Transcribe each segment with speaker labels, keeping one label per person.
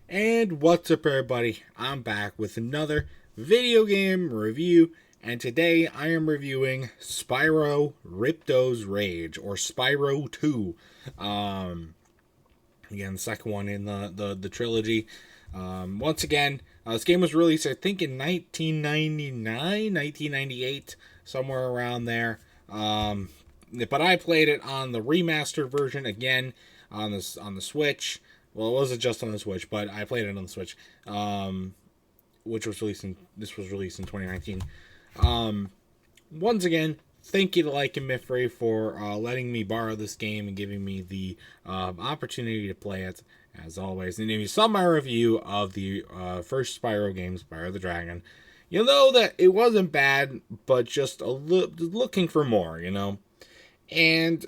Speaker 1: And what's up, everybody? I'm back with another video game review, and today I am reviewing Spyro Riptos Rage, or Spyro 2. Again, the second one in the trilogy. Once again, this game was released, I think, in 1999, 1998, somewhere around there. But I played it on the remastered version again on the Switch. Well, it wasn't just on the Switch, but I played it on the Switch, which was released in 2019. Once again, thank you to LikunMiffery for letting me borrow this game and giving me the opportunity to play it, as always. And if you saw my review of the first Spyro game, Spyro the Dragon, you'll know that it wasn't bad, but just looking for more, And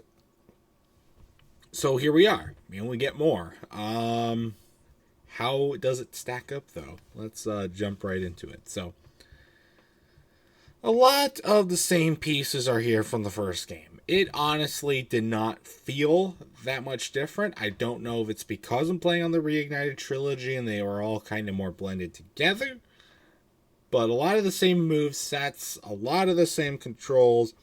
Speaker 1: so here we are. We only get more. How does it stack up, though? Let's jump right into it. So, a lot of the same pieces are here from the first game. It honestly did not feel that much different. I don't know if it's because I'm playing on the Reignited trilogy and they were all kind of more blended together. But a lot of the same move sets, a lot of the same controls.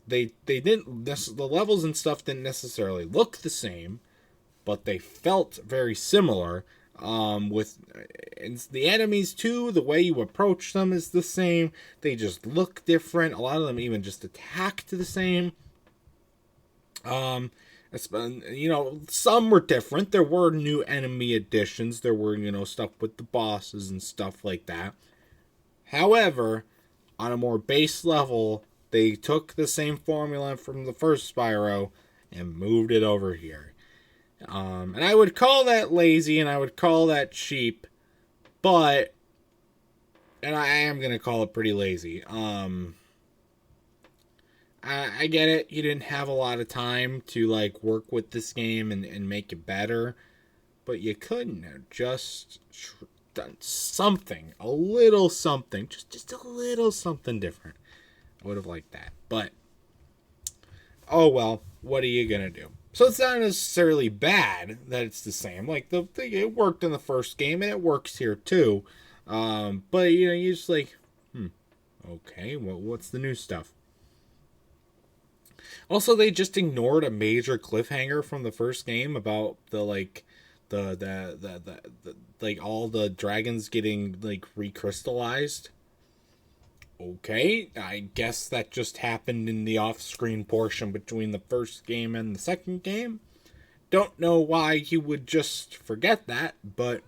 Speaker 1: They didn't, the levels and stuff didn't necessarily look the same, but they felt very similar. With the enemies too, the way you approach them is the same. They just look different. A lot of them even just attacked the same. Some were different. There were new enemy additions. There were, stuff with the bosses and stuff like that. However, on a more base level, they took the same formula from the first Spyro and moved it over here. And I would call that lazy and I would call that cheap, and I am going to call it pretty lazy. I get it. You didn't have a lot of time to work with this game and make it better, but you couldn't have just done something, a little something, just a little something different. I would have liked that, but oh well, what are you gonna do? So it's not necessarily bad that it's the same. It worked in the first game and it works here too. But you're just okay, well, what's the new stuff? Also, they just ignored a major cliffhanger from the first game about the all the dragons getting recrystallized. Okay, I guess that just happened in the off-screen portion between the first game and the second game. Don't know why he would just forget that, but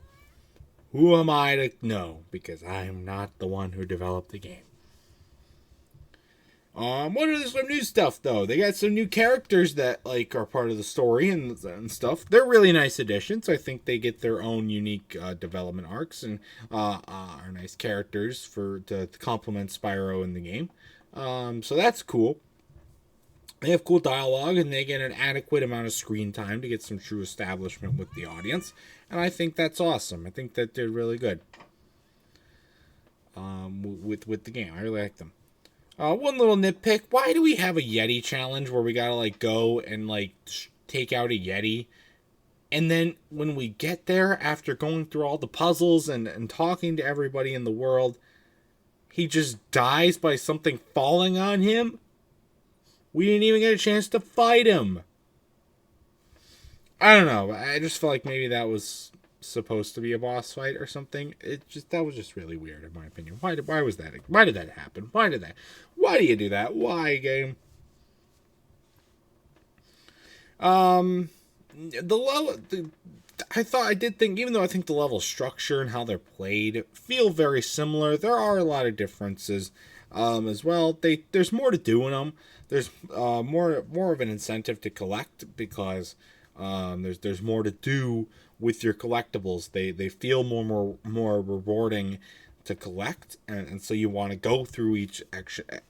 Speaker 1: who am I to know? Because I am not the one who developed the game. What are some new stuff though? They got some new characters that are part of the story and stuff. They're really nice additions. I think they get their own unique development arcs and are nice characters to complement Spyro in the game. So that's cool. They have cool dialogue and they get an adequate amount of screen time to get some true establishment with the audience. And I think that's awesome. I think that they're really good with the game. I really like them. One little nitpick. Why do we have a Yeti challenge where we gotta go and take out a Yeti? And then when we get there, after going through all the puzzles and talking to everybody in the world, he just dies by something falling on him? We didn't even get a chance to fight him. I don't know. I just felt like maybe that was supposed to be a boss fight or something. That was just really weird in my opinion. Why was that? Why did that happen? Why do you do that? Why, game? The level, I did think, even though I think the level structure and how they're played feel very similar, there are a lot of differences as well. There's more to do in them. There's more of an incentive to collect because there's more to do with your collectibles. They feel more rewarding to collect, and so you want to go through each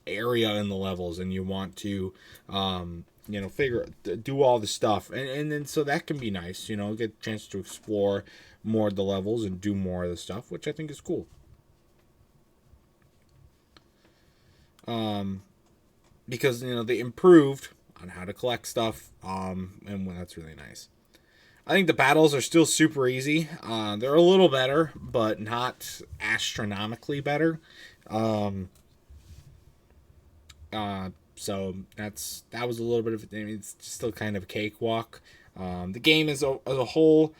Speaker 1: area in the levels, and you want to do all the stuff, and then so that can be nice. Get a chance to explore more of the levels and do more of the stuff, which I think is cool. Because they improved on how to collect stuff, and that's really nice. I think the battles are still super easy. They're a little better, but not astronomically better. Um, so that was a little bit of. I mean, it's still kind of a cakewalk. The game as a whole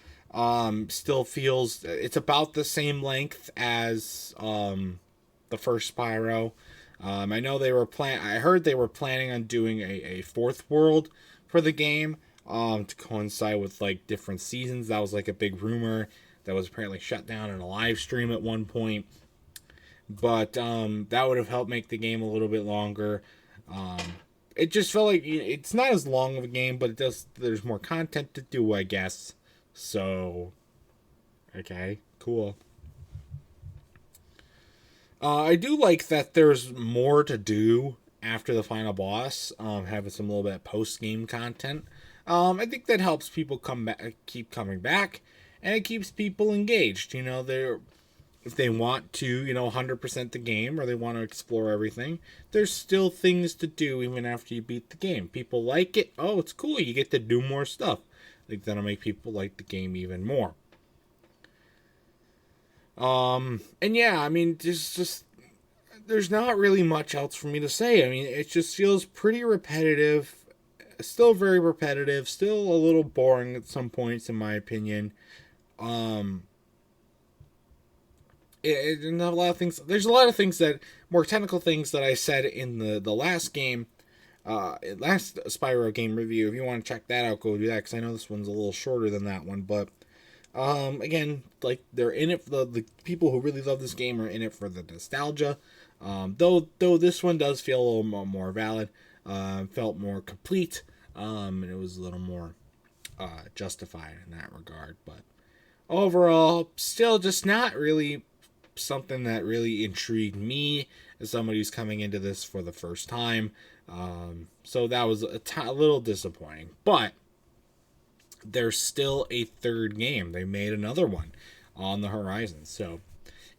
Speaker 1: still feels it's about the same length as the first Spyro. I know they were I heard they were planning on doing a fourth world for the game to coincide with like different seasons. That was like a big rumor that was apparently shut down in a live stream at one point. But that would have helped make the game a little bit longer. Um, it just felt like it's not as long of a game, but it does. There's more content to do, I guess. So, okay, cool. I do like that there's more to do after the final boss. Having some little bit of post game content. I think that helps people come back, keep coming back, and it keeps people engaged. You know, they're if they want to, 100% the game or they want to explore everything, there's still things to do even after you beat the game. People like it. Oh, it's cool. You get to do more stuff. I think that'll make people like the game even more. And yeah, I mean, there's not really much else for me to say. I mean, it just feels pretty repetitive. Still very repetitive. Still a little boring at some points, in my opinion. Um, and a lot of things. There's a lot of things that more technical things that I said in the last game, last Spyro game review. If you want to check that out, go do that because I know this one's a little shorter than that one. But again, like they're in it. The people who really love this game are in it for the nostalgia. Though this one does feel a little more valid, felt more complete, and it was a little more justified in that regard. But overall, still just not really something that really intrigued me as somebody who's coming into this for the first time. So that was a little disappointing. But there's still a third game. They made another one on the horizon. So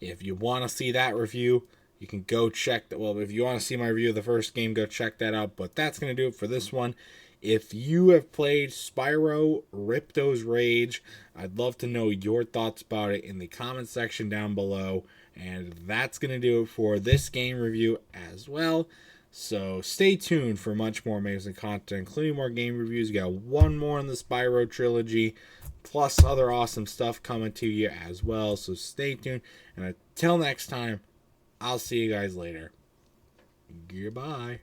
Speaker 1: if you want to see that review, you can go check that. Well, if you want to see my review of the first game, go check that out. But that's going to do it for this one. If you have played Spyro Riptos Rage, I'd love to know your thoughts about it in the comment section down below. And that's going to do it for this game review as well. So stay tuned for much more amazing content, including more game reviews. We got one more in the Spyro trilogy, plus other awesome stuff coming to you as well. So stay tuned. And until next time, I'll see you guys later. Goodbye.